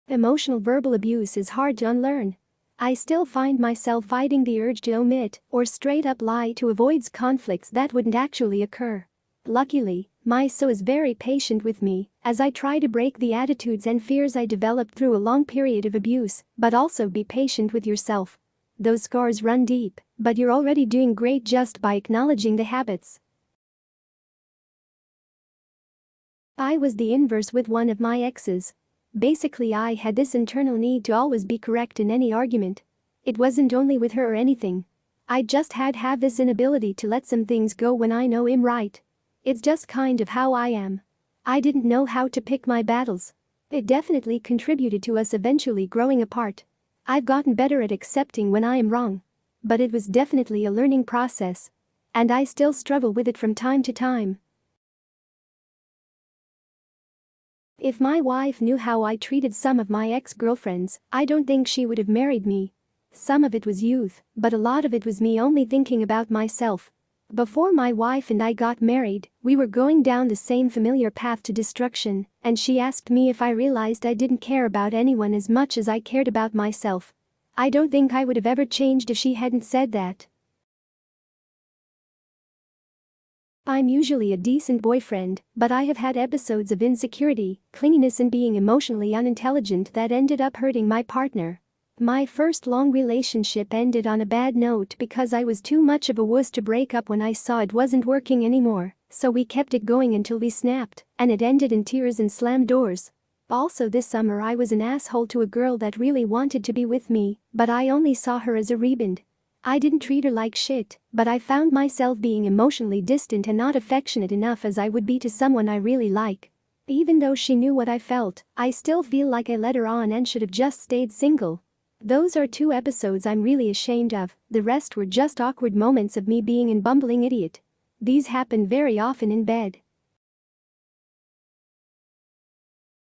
Emotional verbal abuse is hard to unlearn. I still find myself fighting the urge to omit or straight up lie to avoid conflicts that wouldn't actually occur. Luckily, my soul is very patient with me as I try to break the attitudes and fears I developed through a long period of abuse, but also be patient with yourself. Those scars run deep, but you're already doing great just by acknowledging the habits. I was the inverse with one of my exes. Basically, I had this internal need to always be correct in any argument. It wasn't only with her or anything. I just have this inability to let some things go when I know I'm right. It's just kind of how I am. I didn't know how to pick my battles. It definitely contributed to us eventually growing apart. I've gotten better at accepting when I am wrong. But it was definitely a learning process. And I still struggle with it from time to time. If my wife knew how I treated some of my ex-girlfriends, I don't think she would have married me. Some of it was youth, but a lot of it was me only thinking about myself. Before my wife and I got married, we were going down the same familiar path to destruction, and she asked me if I realized I didn't care about anyone as much as I cared about myself. I don't think I would have ever changed if she hadn't said that. I'm usually a decent boyfriend, but I have had episodes of insecurity, clinginess and being emotionally unintelligent that ended up hurting my partner. My first long relationship ended on a bad note because I was too much of a wuss to break up when I saw it wasn't working anymore, so we kept it going until we snapped, and it ended in tears and slammed doors. Also this summer I was an asshole to a girl that really wanted to be with me, but I only saw her as a rebound. I didn't treat her like shit, but I found myself being emotionally distant and not affectionate enough as I would be to someone I really like. Even though she knew what I felt, I still feel like I let her on and should have just stayed single. Those are 2 episodes I'm really ashamed of, the rest were just awkward moments of me being a bumbling idiot. These happen very often in bed.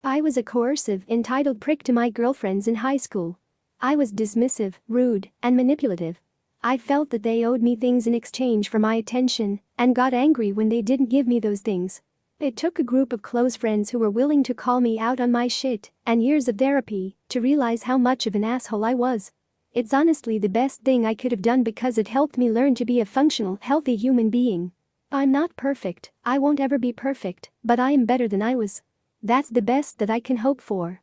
I was a coercive, entitled prick to my girlfriends in high school. I was dismissive, rude, and manipulative. I felt that they owed me things in exchange for my attention and got angry when they didn't give me those things. It took a group of close friends who were willing to call me out on my shit and years of therapy to realize how much of an asshole I was. It's honestly the best thing I could have done because it helped me learn to be a functional, healthy human being. I'm not perfect, I won't ever be perfect, but I am better than I was. That's the best that I can hope for.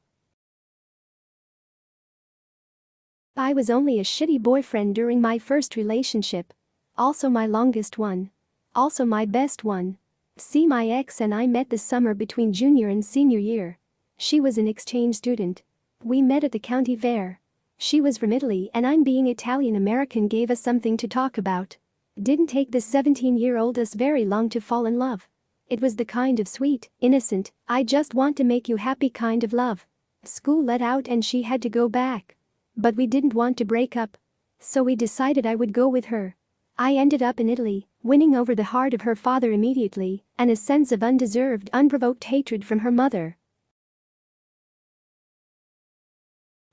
I was only a shitty boyfriend during my first relationship. Also my longest one. Also my best one. See, my ex and I met this summer between junior and senior year. She was an exchange student. We met at the county fair. She was from Italy and I'm being Italian-American gave us something to talk about. Didn't take this 17-year-old us very long to fall in love. It was the kind of sweet, innocent, I just want to make you happy kind of love. School let out and she had to go back. But we didn't want to break up. So we decided I would go with her. I ended up in Italy, winning over the heart of her father immediately, and a sense of undeserved, unprovoked hatred from her mother.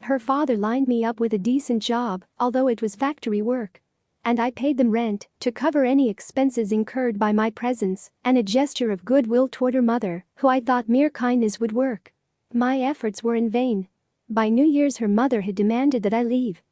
Her father lined me up with a decent job, although it was factory work. And I paid them rent to cover any expenses incurred by my presence, and a gesture of goodwill toward her mother, who I thought mere kindness would work. My efforts were in vain. By New Year's her mother had demanded that I leave.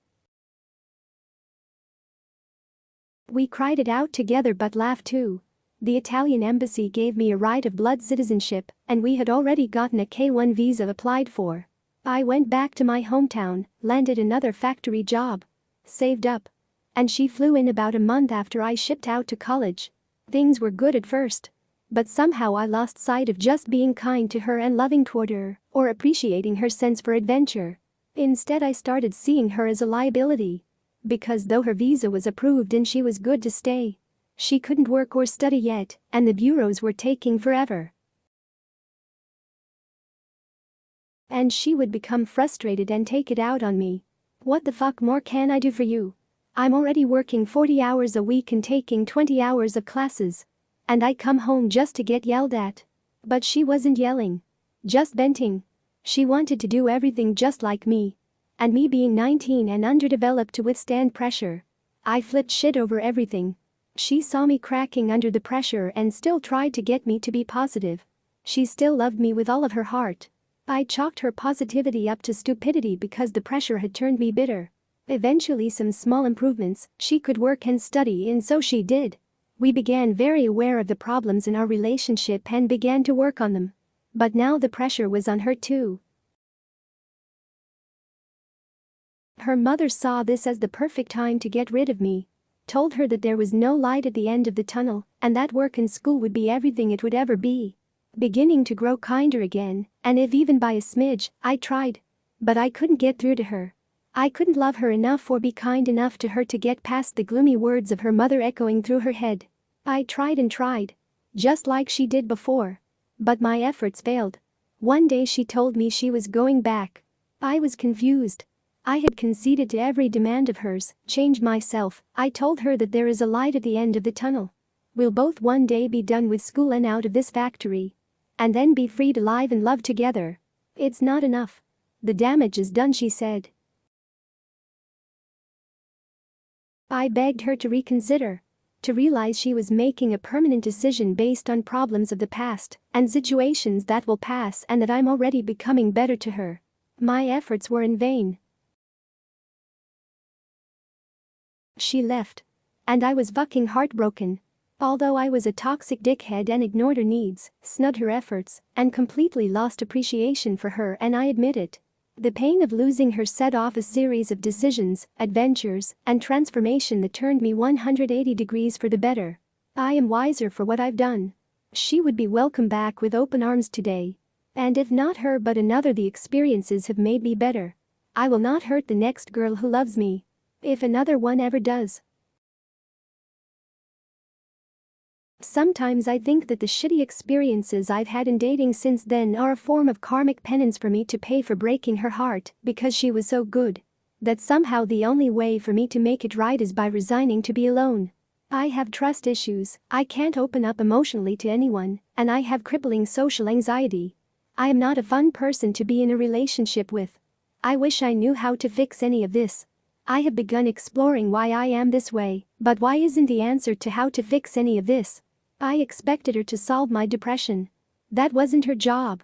We cried it out together but laughed too. The Italian embassy gave me a right of blood citizenship, and we had already gotten a K1 visa applied for. I went back to my hometown, landed another factory job. Saved up. And she flew in about a month after I shipped out to college. Things were good at first. But somehow I lost sight of just being kind to her and loving toward her, or appreciating her sense for adventure. Instead I started seeing her as a liability. Because though her visa was approved and she was good to stay, she couldn't work or study yet, and the bureaus were taking forever. And she would become frustrated and take it out on me. What the fuck more can I do for you? I'm already working 40 hours a week and taking 20 hours of classes. And I come home just to get yelled at. But she wasn't yelling. Just venting. She wanted to do everything just like me. And me being 19 and underdeveloped to withstand pressure, I flipped shit over everything. She saw me cracking under the pressure and still tried to get me to be positive. She still loved me with all of her heart. I chalked her positivity up to stupidity because the pressure had turned me bitter. Eventually some small improvements, she could work and study, and so she did. We began very aware of the problems in our relationship and began to work on them. But now the pressure was on her too. Her mother saw this as the perfect time to get rid of me. Told her that there was no light at the end of the tunnel and that work and school would be everything it would ever be. Beginning to grow kinder again, and if even by a smidge, I tried. But I couldn't get through to her. I couldn't love her enough or be kind enough to her to get past the gloomy words of her mother echoing through her head. I tried and tried. Just like she did before. But my efforts failed. One day she told me she was going back. I was confused. I had conceded to every demand of hers, changed myself. I told her that there is a light at the end of the tunnel. We'll both one day be done with school and out of this factory. And then be free to live and love together. It's not enough. The damage is done, she said. I begged her to reconsider. To realize she was making a permanent decision based on problems of the past and situations that will pass, and that I'm already becoming better to her. My efforts were in vain. She left. And I was fucking heartbroken. Although I was a toxic dickhead and ignored her needs, snubbed her efforts, and completely lost appreciation for her, and I admit it. The pain of losing her set off a series of decisions, adventures, and transformation that turned me 180 degrees for the better. I am wiser for what I've done. She would be welcome back with open arms today. And if not her but another, the experiences have made me better. I will not hurt the next girl who loves me. If another one ever does. Sometimes I think that the shitty experiences I've had in dating since then are a form of karmic penance for me to pay for breaking her heart because she was so good. That somehow the only way for me to make it right is by resigning to be alone. I have trust issues, I can't open up emotionally to anyone, and I have crippling social anxiety. I am not a fun person to be in a relationship with. I wish I knew how to fix any of this. I have begun exploring why I am this way, but why isn't the answer to how to fix any of this? I expected her to solve my depression. That wasn't her job.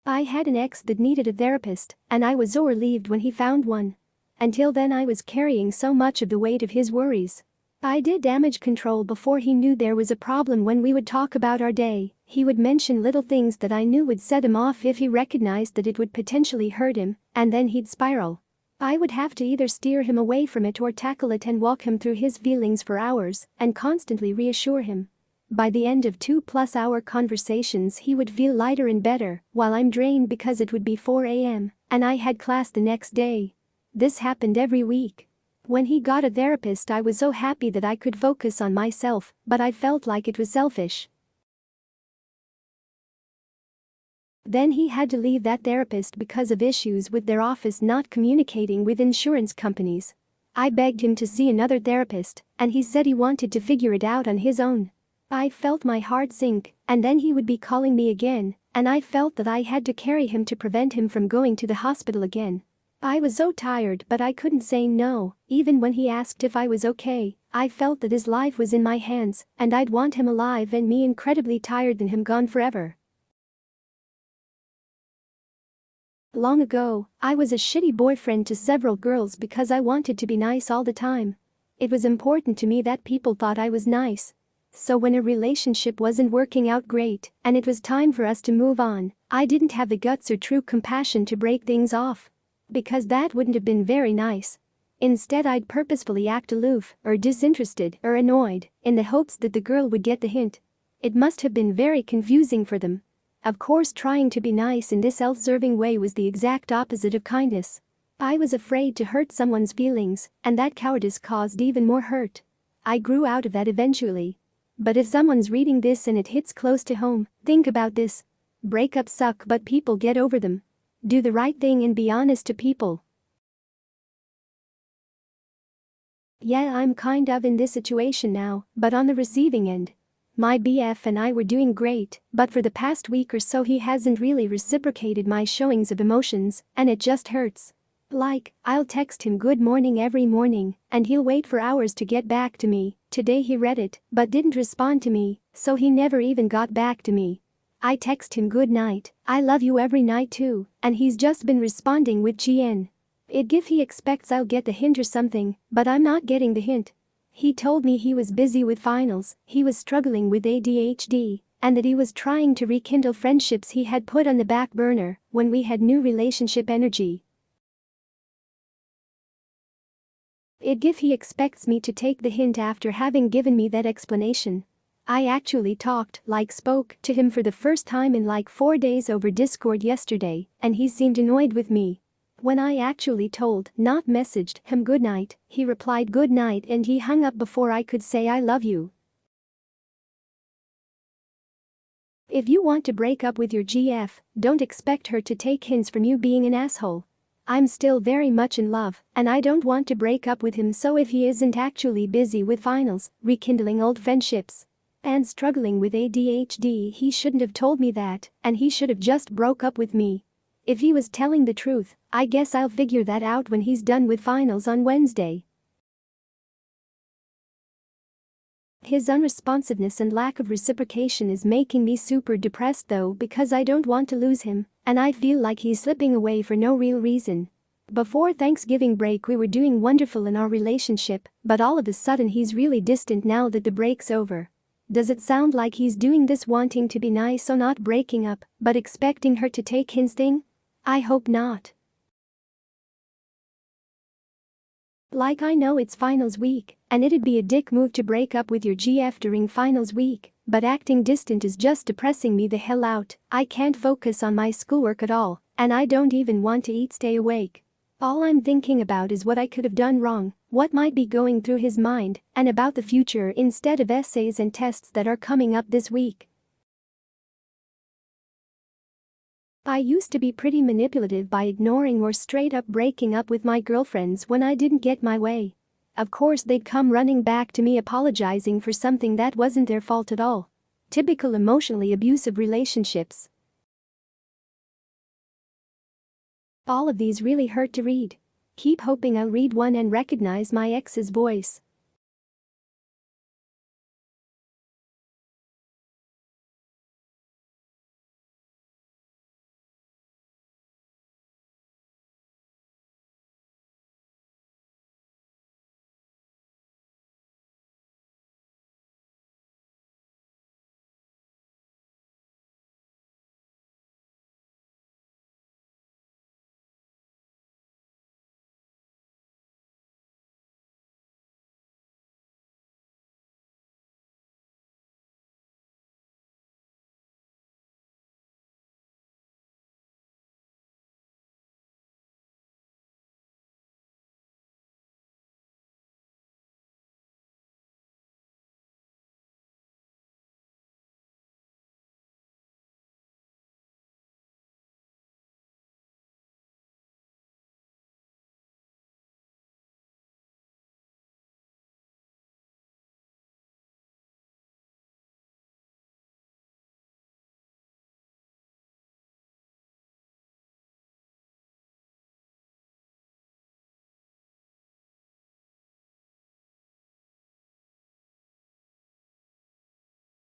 I had an ex that needed a therapist, and I was so relieved when he found one. Until then I was carrying so much of the weight of his worries. I did damage control before he knew there was a problem. When we would talk about our day, he would mention little things that I knew would set him off if he recognized that it would potentially hurt him, and then he'd spiral. I would have to either steer him away from it or tackle it and walk him through his feelings for hours and constantly reassure him. By the end of 2+ hour conversations he would feel lighter and better, while I'm drained because it would be 4 a.m. and I had class the next day. This happened every week. When he got a therapist I was so happy that I could focus on myself, but I felt like it was selfish. Then he had to leave that therapist because of issues with their office not communicating with insurance companies. I begged him to see another therapist, and he said he wanted to figure it out on his own. I felt my heart sink, and then he would be calling me again, and I felt that I had to carry him to prevent him from going to the hospital again. I was so tired, but I couldn't say no. Even when he asked if I was okay, I felt that his life was in my hands, and I'd want him alive and me incredibly tired than him gone forever. Long ago, I was a shitty boyfriend to several girls because I wanted to be nice all the time. It was important to me that people thought I was nice. So when a relationship wasn't working out great and it was time for us to move on, I didn't have the guts or true compassion to break things off. Because that wouldn't have been very nice. Instead, I'd purposefully act aloof or disinterested or annoyed in the hopes that the girl would get the hint. It must have been very confusing for them. Of course, trying to be nice in this self-serving way was the exact opposite of kindness. I was afraid to hurt someone's feelings, and that cowardice caused even more hurt. I grew out of that eventually. But if someone's reading this and it hits close to home, think about this. Breakups suck, but people get over them. Do the right thing and be honest to people. Yeah, I'm kind of in this situation now, but on the receiving end. My BF and I were doing great, but for the past week or so he hasn't really reciprocated my showings of emotions, and it just hurts. Like, I'll text him good morning every morning, and he'll wait for hours to get back to me. Today he read it, but didn't respond to me, so he never even got back to me. I text him good night, I love you every night too, and he's just been responding with GN. It give he expects I'll get the hint or something, but I'm not getting the hint. He told me he was busy with finals, he was struggling with ADHD, and that he was trying to rekindle friendships he had put on the back burner when we had new relationship energy. It give he expects me to take the hint after having given me that explanation. I actually spoke to him for the first time in like 4 days over Discord yesterday, and he seemed annoyed with me. When I actually not messaged him good night, he replied good night and he hung up before I could say I love you. If you want to break up with your GF, don't expect her to take hints from you being an asshole. I'm still very much in love, and I don't want to break up with him, so if he isn't actually busy with finals, rekindling old friendships, and struggling with ADHD, he shouldn't have told me that, and he should have just broke up with me. If he was telling the truth, I guess I'll figure that out when he's done with finals on Wednesday. His unresponsiveness and lack of reciprocation is making me super depressed though, because I don't want to lose him, and I feel like he's slipping away for no real reason. Before Thanksgiving break we were doing wonderful in our relationship, but all of a sudden he's really distant now that the break's over. Does it sound like he's doing this wanting to be nice, so not breaking up, but expecting her to take his thing? I hope not. Like, I know it's finals week, and it'd be a dick move to break up with your GF during finals week, but acting distant is just depressing me the hell out. I can't focus on my schoolwork at all, and I don't even want to stay awake. All I'm thinking about is what I could have done wrong, what might be going through his mind, and about the future instead of essays and tests that are coming up this week. I used to be pretty manipulative by ignoring or straight up breaking up with my girlfriends when I didn't get my way. Of course they'd come running back to me apologizing for something that wasn't their fault at all. Typical emotionally abusive relationships. All of these really hurt to read. Keep hoping I'll read one and recognize my ex's voice.